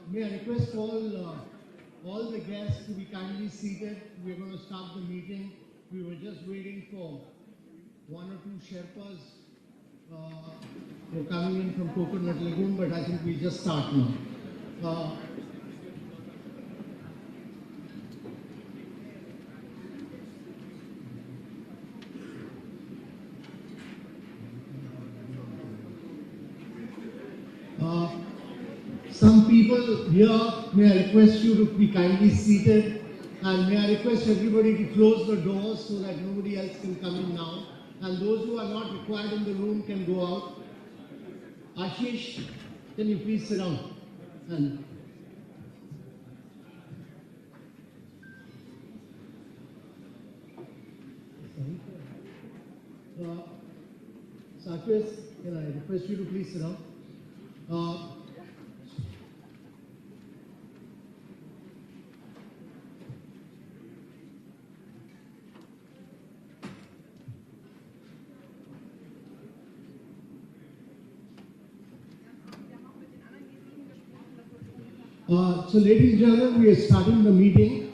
may I request all the guests to be kindly seated. We are going to start the meeting. We were just waiting for one or two Sherpas who are coming in from Coconut Lagoon, but I think we just start now. Some people here, may I request you to be kindly seated, and may I request everybody to close the doors so that nobody else can come in now, and those who are not required in the room can go out. Ashish, can you please sit down? And Sarkis, can I request you to please sit down? So ladies and gentlemen, we are starting the meeting.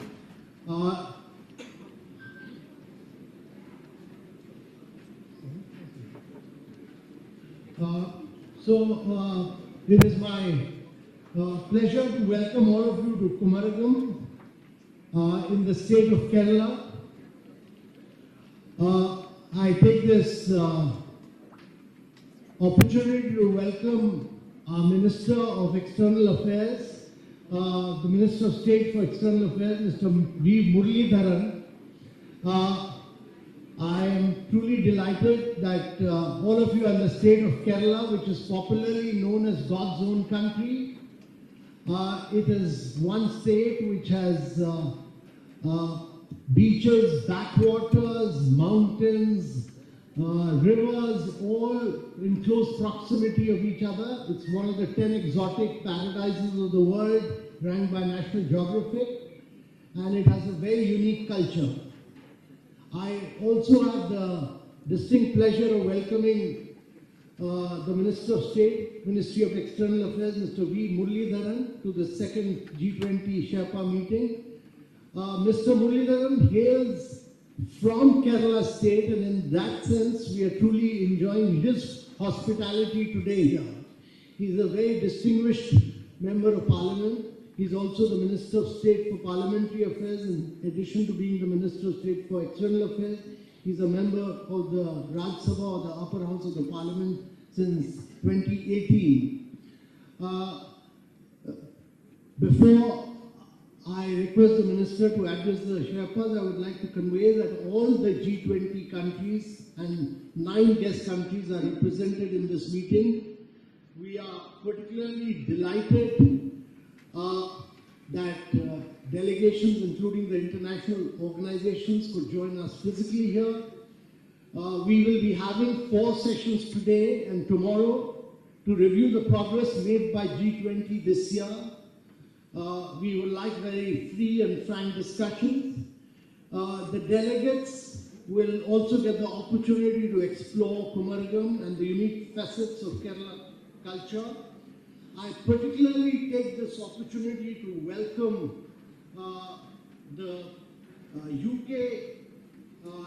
It is my pleasure to welcome all of you to Kumarakom in the state of Kerala. I take this opportunity to welcome our Minister of External Affairs, the Minister of State for External Affairs, Mr. V. Muralidharan. I am truly delighted that all of you are in the state of Kerala, which is popularly known as God's own country. It is one state which has beaches, backwaters, mountains, rivers, all in close proximity of each other. It's one of the 10 exotic paradises of the world, ranked by National Geographic, and it has a very unique culture. I also have the distinct pleasure of welcoming the Minister of State, Ministry of External Affairs, Mr. V. Muralidharan, to the second G20 Sherpa meeting. Mr. Muralidharan hails from Kerala State, and in that sense, we are truly enjoying his hospitality today here. He's a very distinguished member of Parliament. He's also the Minister of State for Parliamentary Affairs, in addition to being the Minister of State for External Affairs. He's a member of the Raj Sabha, or the upper house of the Parliament, since 2018. Before I request the Minister to address the Sherpas, I would like to convey that all the G20 countries and 9 guest countries are represented in this meeting. We are particularly delighted that delegations, including the international organizations, could join us physically here. We will be having 4 sessions today and tomorrow to review the progress made by G20 this year. We would like very free and frank discussions. The delegates will also get the opportunity to explore Kumarakom and the unique facets of Kerala culture. I particularly take this opportunity to welcome the UK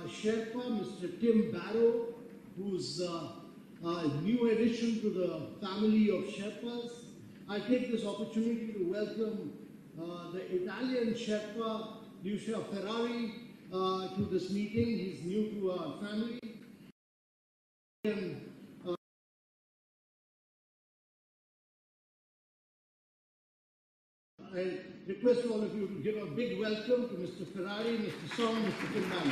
Sherpa, Mr. Tim Barrow, who's a new addition to the family of Sherpas. I take this opportunity to welcome the Italian Sherpa, Lucia Ferrari, to this meeting. He's new to our family. I request all of you to give a big welcome to Mr. Ferrari, Mr. Song, Mr. Kimball.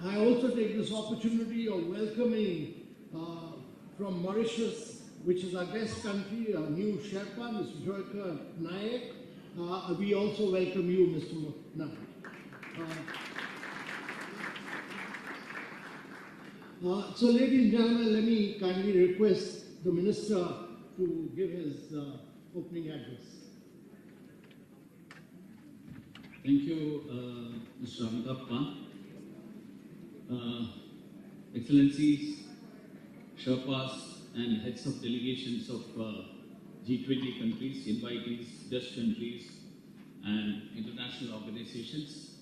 I also take this opportunity of welcoming from Mauritius, which is our guest country, our new Sherpa, Mr. Joyka Nayak. We also welcome you, Mr. Nayak. So, ladies and gentlemen, let me kindly request the Minister to give his opening address. Thank you, Mr. Amitabh. Excellencies, Sherpas, and heads of delegations of G20 countries, invitees, guest countries, and international organizations,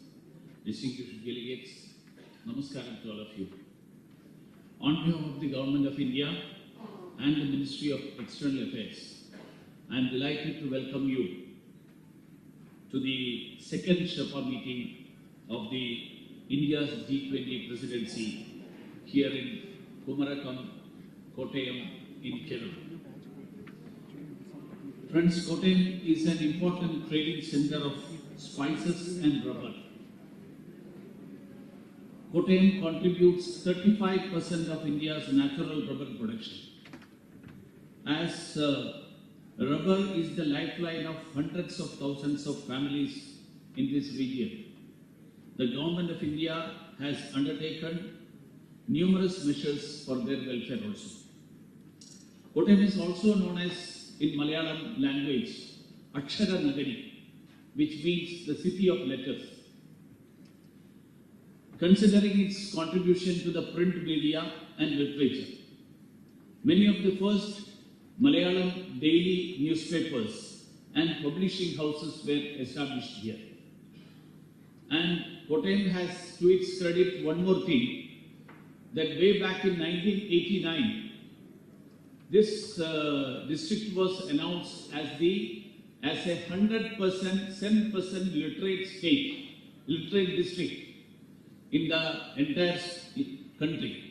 distinguished delegates, namaskaram to all of you. On behalf of the Government of India and the Ministry of External Affairs, I am delighted to welcome you to the second Sherpa meeting of the India's G20 presidency here in Kumarakom, Kottayam in Kerala. Friends, Kottayam is an important trading center of spices and rubber. Kottayam contributes 35% of India's natural rubber production. As rubber is the lifeline of hundreds of thousands of families in this region, the Government of India has undertaken numerous measures for their welfare also. Kottayam is also known as, in Malayalam language, Akshara Nagari, which means the city of letters. Considering its contribution to the print media and literature, many of the first Malayalam daily newspapers and publishing houses were established here. And Kottayam has to its credit one more thing, that way back in 1989, this district was announced as a 100%, 10% literate district in the entire country.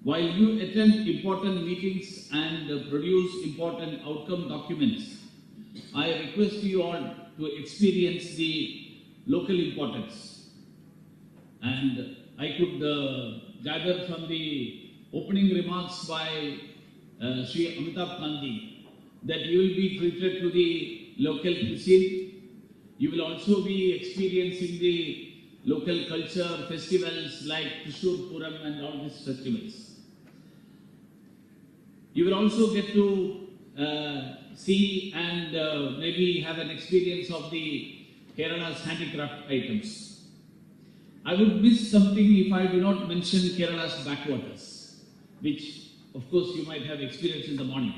While you attend important meetings and produce important outcome documents, I request you all to experience the local importance. And I could gather from the opening remarks by Sri Amitabh Gandhi that you will be treated to the local cuisine. You will also be experiencing the local culture, festivals like Trishur Puram and all these festivals. You will also get to see and maybe have an experience of the Kerala's handicraft items. I would miss something if I do not mention Kerala's backwaters, which of course you might have experienced in the morning.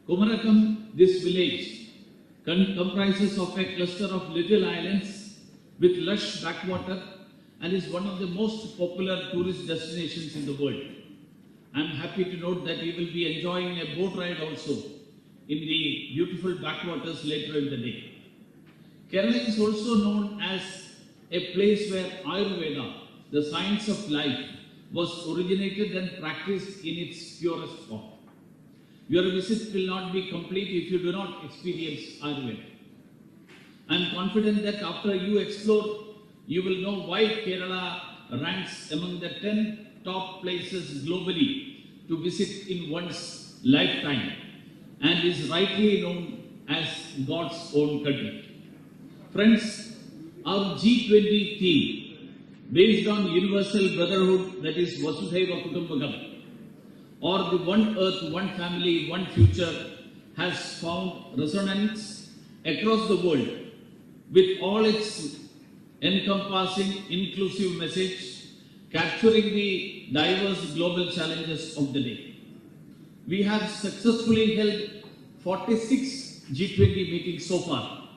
Kumarakom, this village, comprises of a cluster of little islands with lush backwater and is one of the most popular tourist destinations in the world. I am happy to note that you will be enjoying a boat ride also in the beautiful backwaters later in the day. Kerala is also known as a place where Ayurveda, the science of life, was originated and practiced in its purest form. Your visit will not be complete if you do not experience Ayurveda. I am confident that after you explore, you will know why Kerala ranks among the 10 top places globally to visit in one's lifetime and is rightly known as God's own country. Friends, our G20 theme, based on universal brotherhood, that is Vasudhaiva Kutumbakam, or the one earth, one family, one future, has found resonance across the world with all its encompassing inclusive message, capturing the diverse global challenges of the day. We have successfully held 46 G20 meetings so far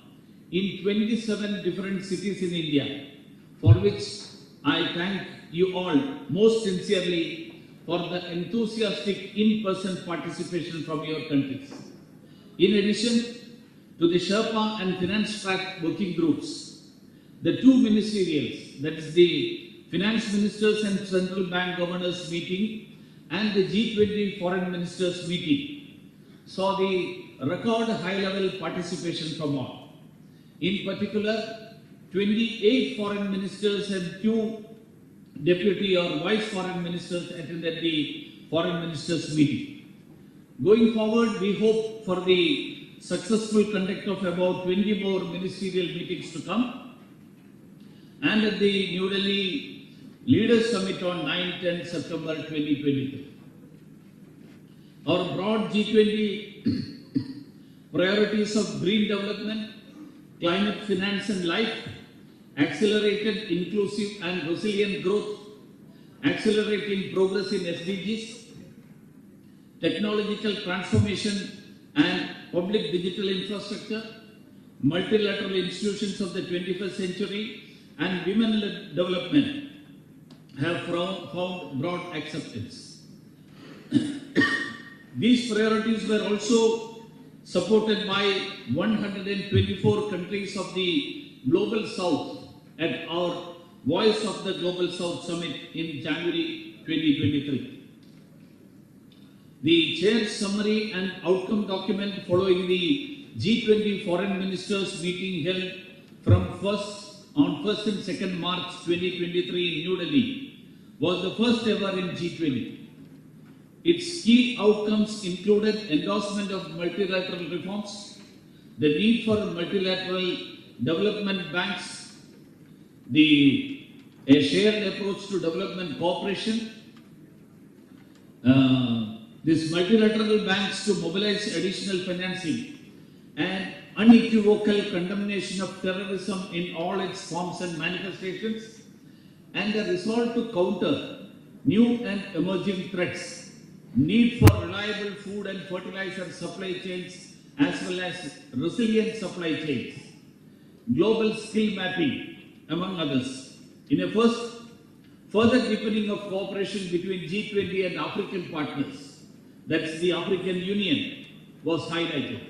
in 27 different cities in India, for which I thank you all most sincerely for the enthusiastic in-person participation from your countries. In addition to the Sherpa and Finance Track working groups, the two ministerials, that is the Finance Ministers and Central Bank Governors meeting and the G20 Foreign Ministers meeting, saw the record high-level participation from all. In particular, 28 foreign ministers and 2 deputy or vice foreign ministers attended the foreign ministers meeting. Going forward, we hope for the successful conduct of about 20 more ministerial meetings to come, and at the New Delhi Leaders Summit on 9-10 September 2023. Our broad G20 priorities of green development, climate finance and life, accelerated inclusive and resilient growth, accelerating progress in SDGs, technological transformation and public digital infrastructure, multilateral institutions of the 21st century, and women-led development have found broad acceptance. These priorities were also supported by 124 countries of the Global South at our Voice of the Global South Summit in January 2023. The chair's summary and outcome document following the G20 foreign ministers meeting held on 1st and 2nd March 2023 in New Delhi was the first ever in G20. Its key outcomes included endorsement of multilateral reforms, the need for multilateral development banks, a shared approach to development cooperation, these multilateral banks to mobilize additional financing, and unequivocal condemnation of terrorism in all its forms and manifestations, and a resolve to counter new and emerging threats, need for reliable food and fertilizer supply chains as well as resilient supply chains, global skill mapping, among others. In a further deepening of cooperation between G20 and African partners, that's the African Union, was highlighted,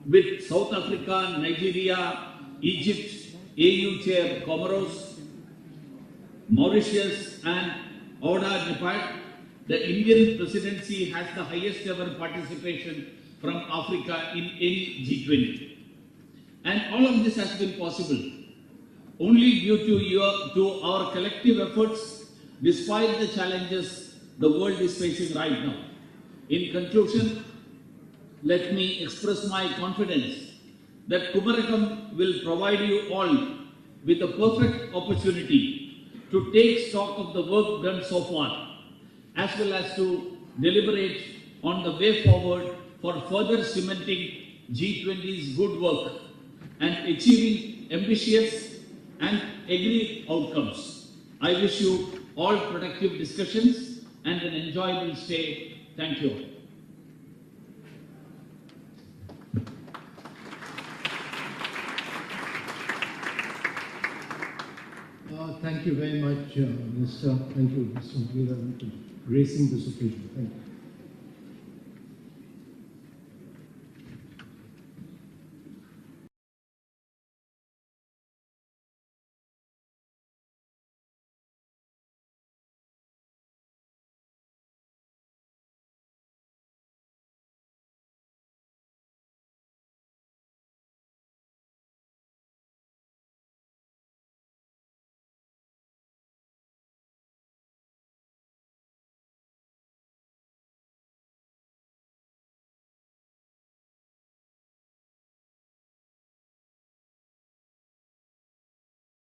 with South Africa, Nigeria, Egypt, AU chair Comoros, Mauritius, and Oda Nepal. The Indian presidency has the highest ever participation from Africa in any G20. And all of this has been possible only due to our collective efforts despite the challenges the world is facing right now. In conclusion, let me express my confidence that Kumarakom will provide you all with the perfect opportunity to take stock of the work done so far, as well as to deliberate on the way forward for further cementing G20's good work and achieving ambitious and agreed outcomes. I wish you all productive discussions and an enjoyable stay. Thank you. Thank you very much, Minister. Thank you, Mr. Veera, for gracing this occasion. Thank you.